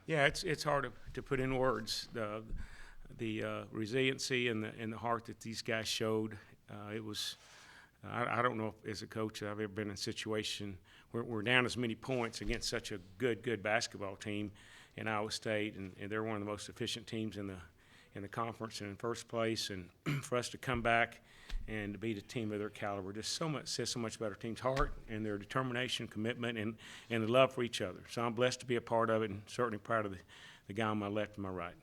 Yeah, it's hard to put in words. The resiliency and the heart that these guys showed. It was. I don't know if, as a coach, I've ever been in a situation where we're down as many points against such a good basketball team in Iowa State, and they're one of the most efficient teams in the conference and in first place. And for us to come back and to beat a team of their caliber, just says so much about our team's heart and their determination, commitment, and the love for each other. So I'm blessed to be a part of it, and certainly proud of the guy on my left and my right.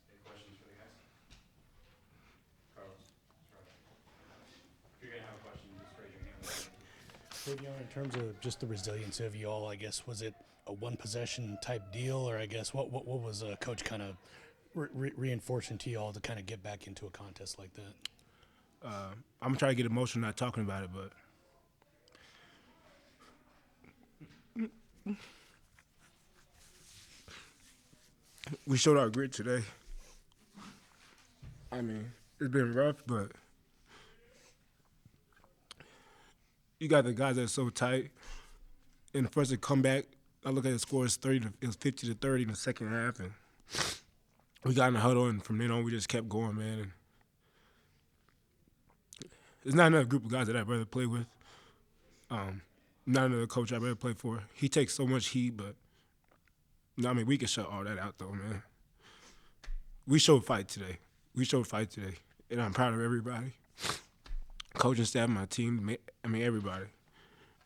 Any questions for the guys? Carlos, if you're gonna have a question, just raise your hand. In terms of just the resilience of you all, I guess, was it a one possession type deal, or I guess what was Coach kind of reinforcing to you all to kind of get back into a contest like that? I'm gonna try to get emotional not talking about it, but we showed our grit today. I mean, it's been rough, but you got the guys that are so tight. And the first to come back, I look at the score, it was 50-30 in the second half, and we got in the huddle, and from then on we just kept going, man. And there's not another group of guys that I'd rather play with. Not another coach I'd rather play for. He takes so much heat, but I mean, we can shut all that out, though, man. We showed fight today. And I'm proud of everybody. Coaching staff, my team, I mean, everybody.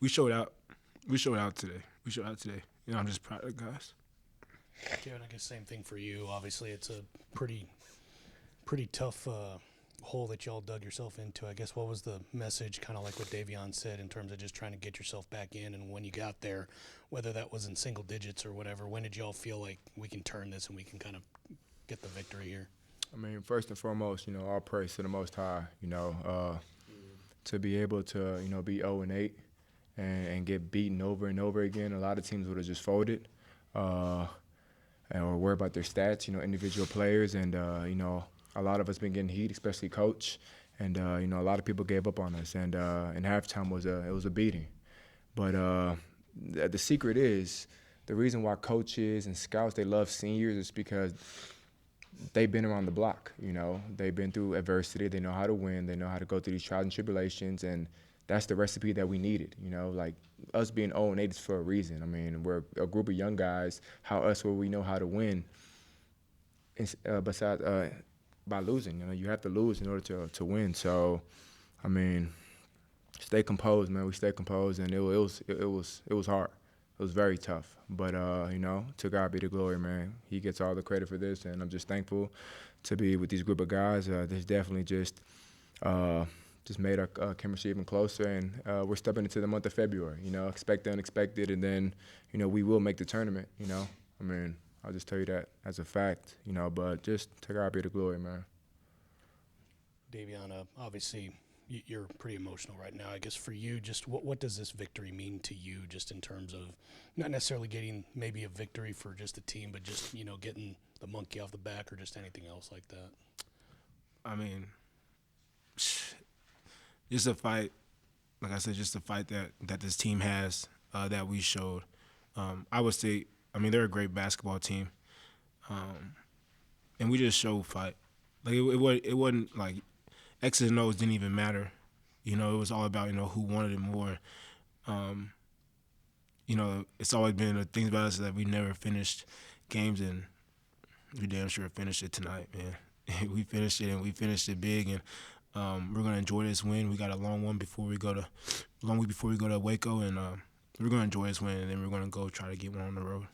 We showed out today. And I'm just proud of the guys. Kevin, I guess same thing for you. Obviously, it's a pretty tough hole that y'all dug yourself into. I guess what was the message, kind of like what Davion said, in terms of just trying to get yourself back in, and when you got there, whether that was in single digits or whatever, when did y'all feel like we can turn this and we can kind of get the victory here? I mean, first and foremost, all praise to the Most High, to be able to, be 0-8 and get beaten over and over again. A lot of teams would have just folded or worry about their stats, individual players. And, a lot of us been getting heat, especially coach. And, a lot of people gave up on us. And in halftime it was a beating. But the secret is the reason why coaches and scouts, they love seniors is because they've been around the block, They've been through adversity. They know how to win. They know how to go through these trials and tribulations. And that's the recipe that we needed, Like us being 0-8 is for a reason. I mean, we're a group of young guys. How else will we know how to win besides by losing? You have to lose in order to win. So, I mean, stay composed, man. We stayed composed, and it was hard. It was very tough. But, to God be the glory, man. He gets all the credit for this, and I'm just thankful to be with these group of guys. This definitely just made our chemistry even closer, and we're stepping into the month of February, expect the unexpected, and then, we will make the tournament, I mean, I'll just tell you that as a fact, but just to God be the glory, man. Davion, obviously you're pretty emotional right now. I guess for you, just what does this victory mean to you, just in terms of not necessarily getting maybe a victory for just the team, but just, getting the monkey off the back or just anything else like that? I mean, just a fight, like I said, just a fight that this team has, that we showed. I would say, I mean, they're a great basketball team, and we just showed fight. Like it wasn't like X's and O's didn't even matter. It was all about who wanted it more. It's always been the things about us that we never finished games, and we damn sure finished it tonight, man. We finished it, and we finished it big, and we're gonna enjoy this win. We got a long week before we go to Waco, and we're gonna enjoy this win, and then we're gonna go try to get one on the road.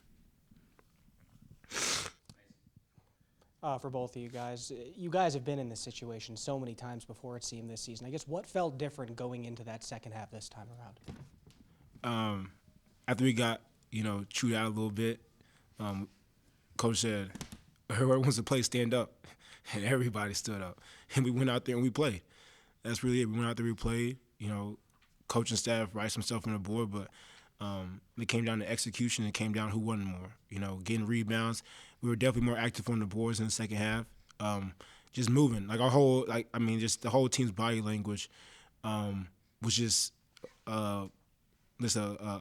For both of you guys have been in this situation so many times before, it seemed, this season. I guess what felt different going into that second half this time around? After we got chewed out a little bit, Coach said, "Whoever wants to play, stand up," and everybody stood up, and we went out there and we played. That's really it. We went out there, we played. Coaching staff writes some stuff on the board, but it came down to execution. It came down to who wanted more. Getting rebounds. We were definitely more active on the boards in the second half. Just moving, just the whole team's body language was just a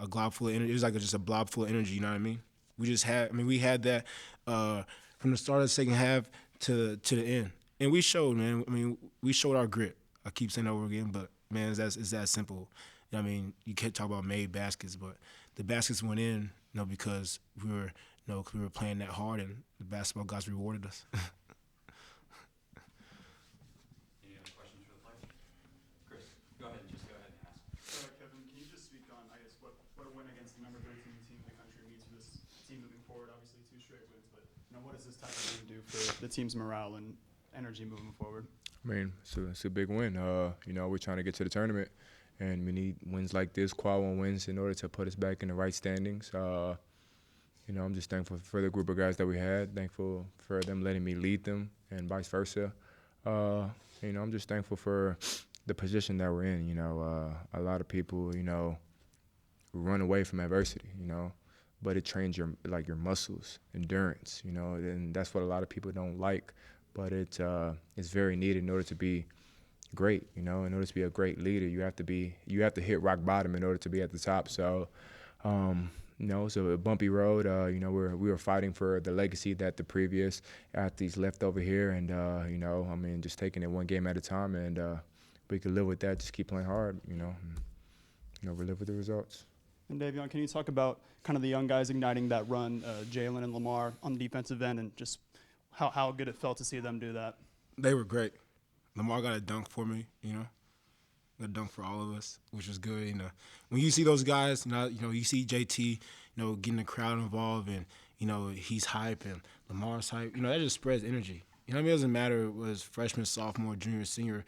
glob full of energy. It was like just a blob full of energy. You know what I mean? we had that from the start of the second half to the end, and we showed, man. I mean, we showed our grit. I keep saying it over again, but man, it's that simple. I mean, you can't talk about made baskets, but the baskets went in, because we were, 'cause we were playing that hard, and the basketball guys rewarded us. Any other questions for the players? Chris, go ahead and ask. Kevin, can you just speak on, I guess, what a win against the number 13 team in the country means for this team moving forward? Obviously, 2 straight wins, but what does this type of win do for the team's morale and energy moving forward? I mean, it's a big win. We're trying to get to the tournament, and we need wins like this, quad one wins, in order to put us back in the right standings. I'm just thankful for the group of guys that we had, thankful for them letting me lead them, and vice versa. I'm just thankful for the position that we're in. A lot of people, run away from adversity, but it trains your muscles, endurance, and that's what a lot of people don't like. But it's very needed in order to be great, in order to be a great leader, you have to hit rock bottom in order to be at the top. So, it's a bumpy road. We were fighting for the legacy that the previous athletes left over here, and just taking it one game at a time, and we could live with that. Just keep playing hard, we live with the results. And Davion, can you talk about kind of the young guys igniting that run, Jalen and Lamar on the defensive end, and just how good it felt to see them do that? They were great. Lamar got a dunk for me, a dunk for all of us, which was good. When you see those guys, you see JT, getting the crowd involved, and he's hype and Lamar's hype. That just spreads energy. It doesn't matter if it was freshman, sophomore, junior, senior.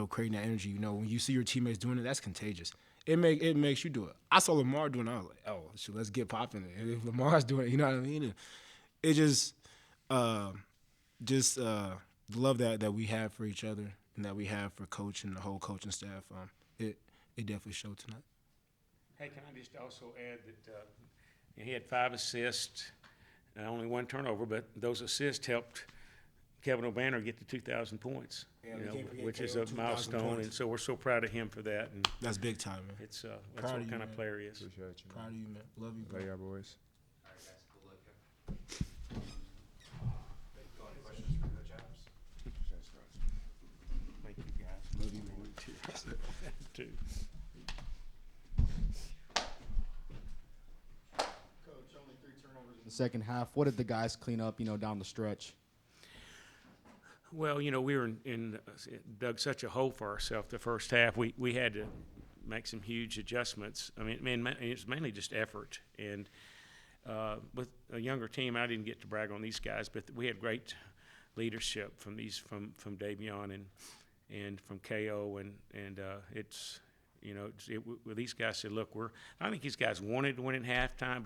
Creating that energy. When you see your teammates doing it, that's contagious. It makes you do it. I saw Lamar doing it. I was like, oh, shoot, let's get popping. And if Lamar's doing it, you know what I mean? It just the love that we have for each other and that we have for coach and the whole coaching staff, it definitely showed tonight. Hey, can I just also add that he had 5 assists, only 1 turnover, but those assists helped Kevin O'Banner get to 2,000 points, which is a milestone, and so we're so proud of him for that. And that's big time, man. It's that's what kind of player he is. Appreciate you, man. Proud of you, man. Love you, bro. Love y'all boys. All right, guys, good luck. Any questions for Coach Adams? Thank you, guys. Love you, man. Too. Coach, only 3 turnovers in the second half. What did the guys clean up, down the stretch? Well, we were dug such a hole for ourselves the first half. We had to make some huge adjustments. I mean, it's mainly just effort. And with a younger team, I didn't get to brag on these guys, but we had great leadership from Davion and from KO, and these guys said, look, I think these guys wanted to win at halftime,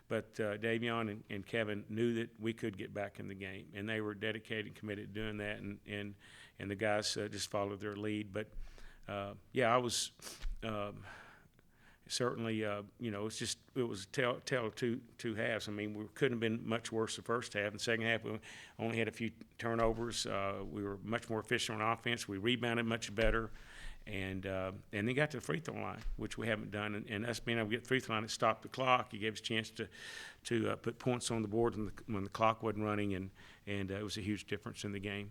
but Davion and Kevin knew that we could get back in the game, and they were dedicated and committed to doing that, and the guys just followed their lead. But I was certainly it was tell of two halves. I mean, we couldn't have been much worse the first half. In the second half, we only had a few turnovers. We were much more efficient on offense. We rebounded much better. And they got to the free throw line, which we haven't done. And us being able to get the free throw line, it stopped the clock. It gave us a chance to put points on the board when the clock wasn't running, and it was a huge difference in the game.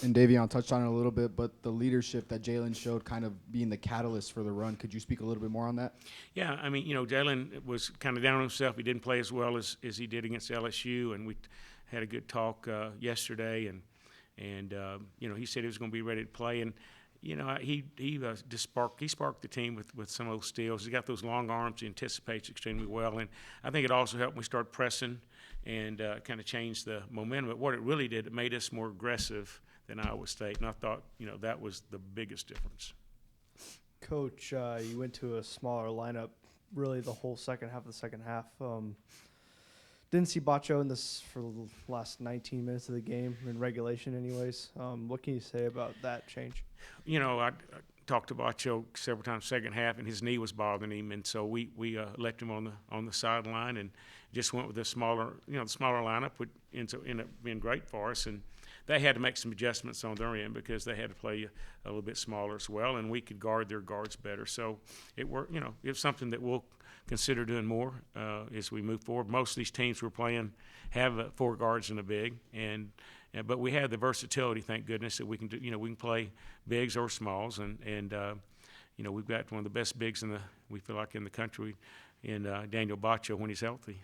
And Davion touched on it a little bit, but the leadership that Jalen showed kind of being the catalyst for the run. Could you speak a little bit more on that? Yeah, I mean, Jalen was kind of down on himself. He didn't play as well as he did against LSU, and we had a good talk yesterday, and he said he was going to be ready to play. And he sparked the team with some of those steals. He's got those long arms. He anticipates extremely well, and I think it also helped when we started pressing and kind of changed the momentum. But what it really did, it made us more aggressive than Iowa State, and I thought that was the biggest difference. Coach, you went to a smaller lineup really the whole second half of the second half. Didn't see Bacho in this for the last 19 minutes of the game, in regulation anyways. What can you say about that change? I talked to Bacho several times second half, and his knee was bothering him, and so we left him on the sideline and just went with the smaller lineup, which ended up being great for us. And they had to make some adjustments on their end because they had to play a little bit smaller as well, and we could guard their guards better. So it worked. It was something that we'll consider doing more as we move forward. Most of these teams we're playing have 4 guards and a big, but we have the versatility, thank goodness, that we can do. We can play bigs or smalls, and we've got one of the best bigs we feel like in the country, in Daniel Baccio when he's healthy.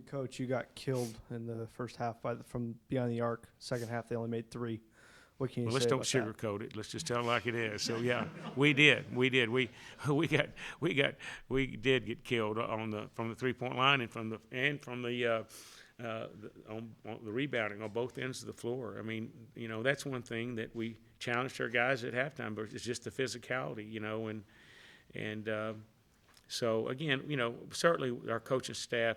Coach, you got killed in the first half from beyond the arc. Second half, they only made 3. What can you Well, say let's don't about that? sugarcoat it. Let's just tell it like it is. So yeah, we did. We did get killed from the 3-point line and from the rebounding on both ends of the floor. I mean, that's one thing that we challenged our guys at halftime, but it's just the physicality, so again, certainly our coaching staff,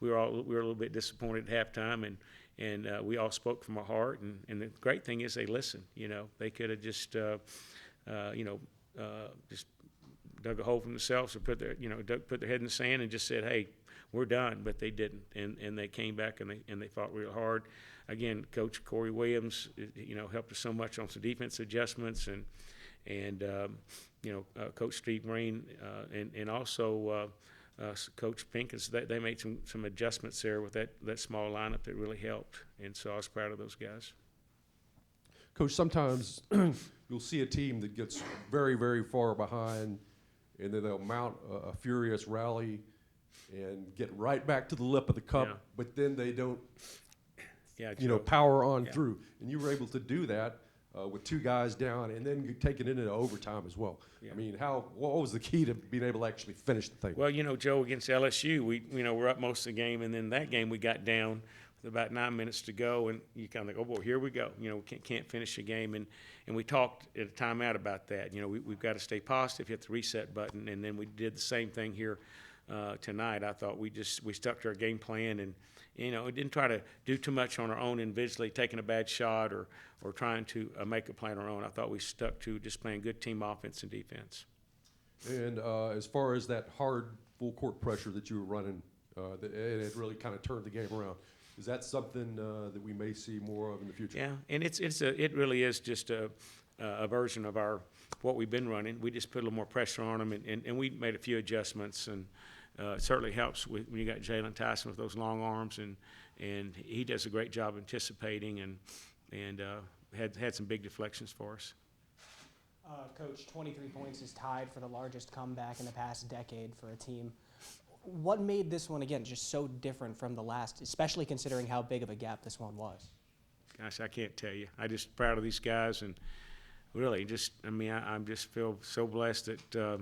we were a little bit disappointed at halftime, and we all spoke from our heart. And the great thing is they listened. They could have just just dug a hole for themselves or put their head in the sand and just said, "Hey, we're done," but they didn't, and they came back and they fought real hard. Again, Coach Corey Williams, helped us so much on some defense adjustments, and Coach Steve Green, and also Coach Pinkins. They made some adjustments there with that small lineup that really helped, and so I was proud of those guys. Coach, sometimes you'll see a team that gets very, very far behind, and then they'll mount a furious rally and get right back to the lip of the cup, Yeah. but then they don't, Joe. power on Yeah. through. And you were able to do that with 2 guys down, and then you take it into overtime as well. Yeah. I mean, what was the key to being able to actually finish the thing? Well, Joe, against LSU, we're up most of the game, and then that game we got down with about 9 minutes to go, and you kind of think, oh boy, here we go. We can't finish the game, and we talked at a timeout about that. We've got to stay positive, hit the reset button, and then we did the same thing here tonight. I thought we stuck to our game plan, and didn't try to do too much on our own individually, taking a bad shot or trying to make a play on our own. I thought we stuck to just playing good team offense and defense. And as far as that hard full court pressure that you were running, it really kind of turned the game around. Is that something that we may see more of in the future? Yeah, and it really is just a version of what we've been running. We just put a little more pressure on them, and we made a few adjustments, and it certainly helps when you got Jalen Tyson with those long arms, and he does a great job anticipating and had some big deflections for us. Coach, 23 points is tied for the largest comeback in the past decade for a team. What made this one, again, just so different from the last, especially considering how big of a gap this one was? Gosh, I can't tell you. I'm just proud of these guys, and really I just feel so blessed that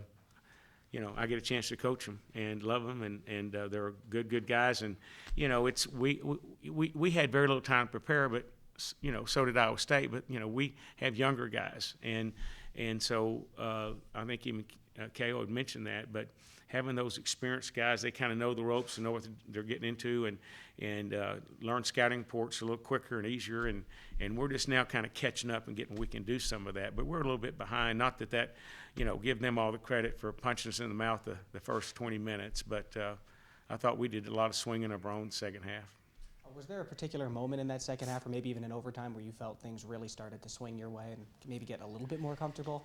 I get a chance to coach them and love them, and they're good guys. And we had very little time to prepare, but so did Iowa State. But we have younger guys, and so I think even K.O. had mentioned that, but having those experienced guys, they kind of know the ropes and know what they're getting into, and learn scouting reports a little quicker and easier, and we're just now kind of catching up and getting we can do some of that, but we're a little bit behind. Not that give them all the credit for punching us in the mouth the first 20 minutes, but I thought we did a lot of swinging of our own second half. Was there a particular moment in that second half, or maybe even in overtime, where you felt things really started to swing your way and maybe get a little bit more comfortable?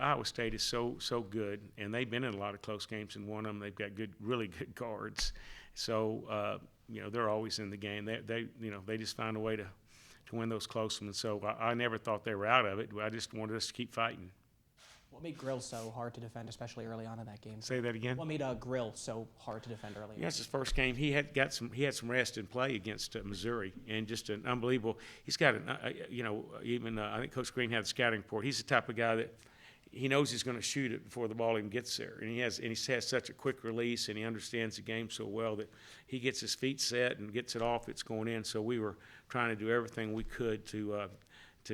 Iowa State is so good, and they've been in a lot of close games and won them. They've got really good guards, so they're always in the game. They just find a way to win those close ones. So I never thought they were out of it. I just wanted us to keep fighting. What made Grill so hard to defend, especially early on in that game? Say that again. What made Grill so hard to defend early on? Yes, his first game, he had some rest in play against Missouri, and just an unbelievable. He's got I think Coach Green had the scouting report. He's the type of guy that he knows he's going to shoot it before the ball even gets there, and he has such a quick release, and he understands the game so well that he gets his feet set and gets it off. It's going in. So we were trying to do everything we could to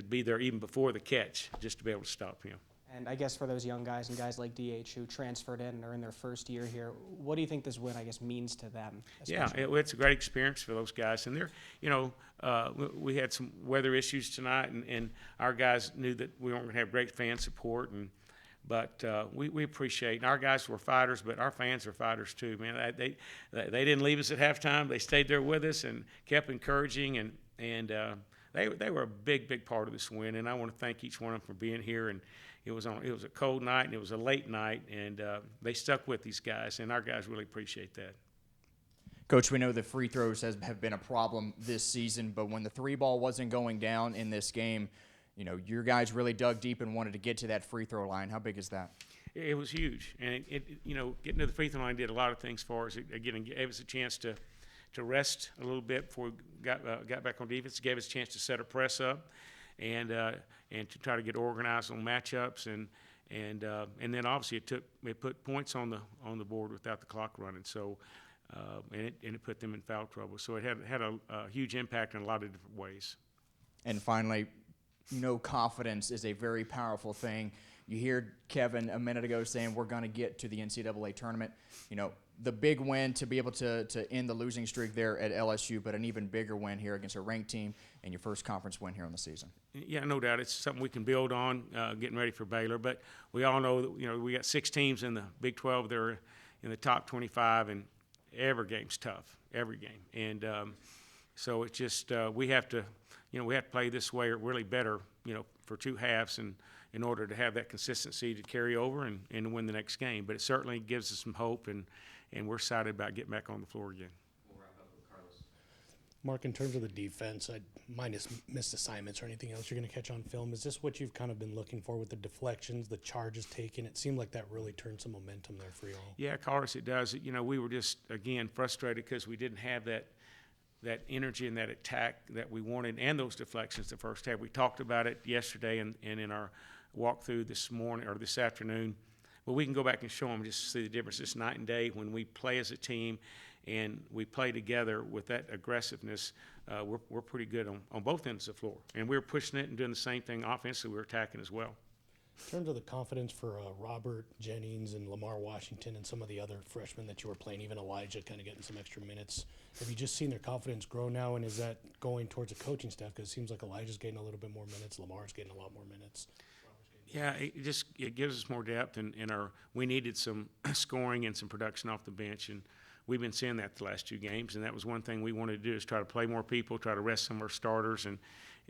be there even before the catch, just to be able to stop him. And I guess for those young guys and guys like DH who transferred in and are in their first year here, what do you think this win, means to them? Yeah, it's a great experience for those guys. And we had some weather issues tonight, and our guys knew that we weren't going to have great fan support, but we appreciate. And our guys were fighters, but our fans are fighters too, man. They didn't leave us at halftime. They stayed there with us and kept encouraging, and they were a big part of this win. And I want to thank each one of them for being here and it was a cold night and it was a late night, and they stuck with these guys, and our guys really appreciate that. Coach, we know the free throws have been a problem this season, but when the three ball wasn't going down in this game, you know, your guys really dug deep and wanted to get to that free throw line. How big is that? It was huge, and you know, getting to the free throw line did a lot of things for us. It gave us a chance to rest a little bit before we got back on defense. It gave us a chance to set a press up, and to try to get organized on matchups, and then obviously it put points on the board without the clock running. So and it put them in foul trouble. So it had a huge impact in a lot of different ways. And finally, you know, confidence is a very powerful thing. You hear Kevin a minute ago saying we're going to get to the NCAA tournament. You know, the big win to be able to end the losing streak there at LSU, but an even bigger win here against a ranked team and your first conference win here in the season. Yeah, no doubt. It's something we can build on, getting ready for Baylor. But we all know that, you know, we got 6 teams in the Big 12 that are in the top 25, and every game's tough, every game. And so it's just we have to play this way or really better, you know, for 2 halves and in order to have that consistency to carry over and to win the next game. But it certainly gives us some hope, and we're excited about getting back on the floor again. We'll wrap up with Carlos. Mark, in terms of the defense, minus missed assignments or anything else you're going to catch on film, is this what you've kind of been looking for with the deflections, the charges taken? It seemed like that really turned some momentum there for you all. Yeah, Carlos, it does. You know, we were just, again, frustrated because we didn't have that energy and that attack that we wanted, and those deflections the first half. We talked about it yesterday and in our walkthrough this morning or this afternoon. Well, we can go back and show them just to see the difference. It's night and day when we play as a team and we play together with that aggressiveness. We're pretty good on both ends of the floor, and we're pushing it and doing the same thing offensively. We're attacking as well. In terms of the confidence for Robert Jennings and Lamar Washington and some of the other freshmen that you were playing, even Elijah kind of getting some extra minutes, have you just seen their confidence grow now, and is that going towards the coaching staff? Because it seems like Elijah's getting a little bit more minutes, Lamar's getting a lot more minutes. Yeah, it gives us more depth, and we needed some scoring and some production off the bench, and we've been seeing that the last 2 games, and that was one thing we wanted to do, is try to play more people, try to rest some of our starters,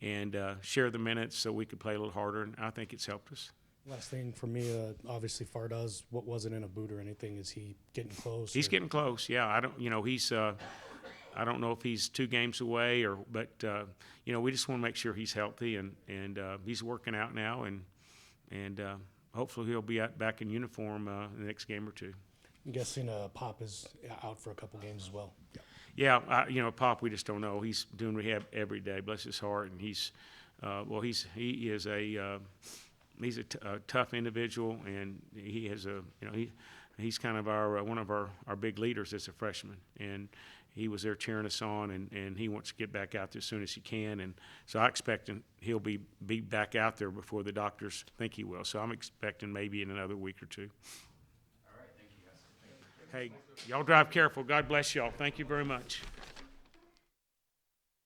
and share the minutes so we could play a little harder, and I think it's helped us. Last thing for me, obviously Fardaz, what wasn't in a boot or anything, is he getting close? He's getting close, yeah. I don't know if he's 2 games away, but you know, we just want to make sure he's healthy, and he's working out now, and hopefully he'll be back in uniform the next game or 2. I'm guessing Pop is out for a couple games as well. Yeah, you know, Pop, we just don't know. He's doing rehab every day, bless his heart, and he's a tough individual, and he has he's kind of one of our big leaders as a freshman, and he was there cheering us on, and he wants to get back out there as soon as he can, and so I expect he'll be back out there before the doctors think he will. So I'm expecting maybe in another week or 2. All right, thank you guys. Hey, y'all drive careful. God bless y'all. Thank you very much.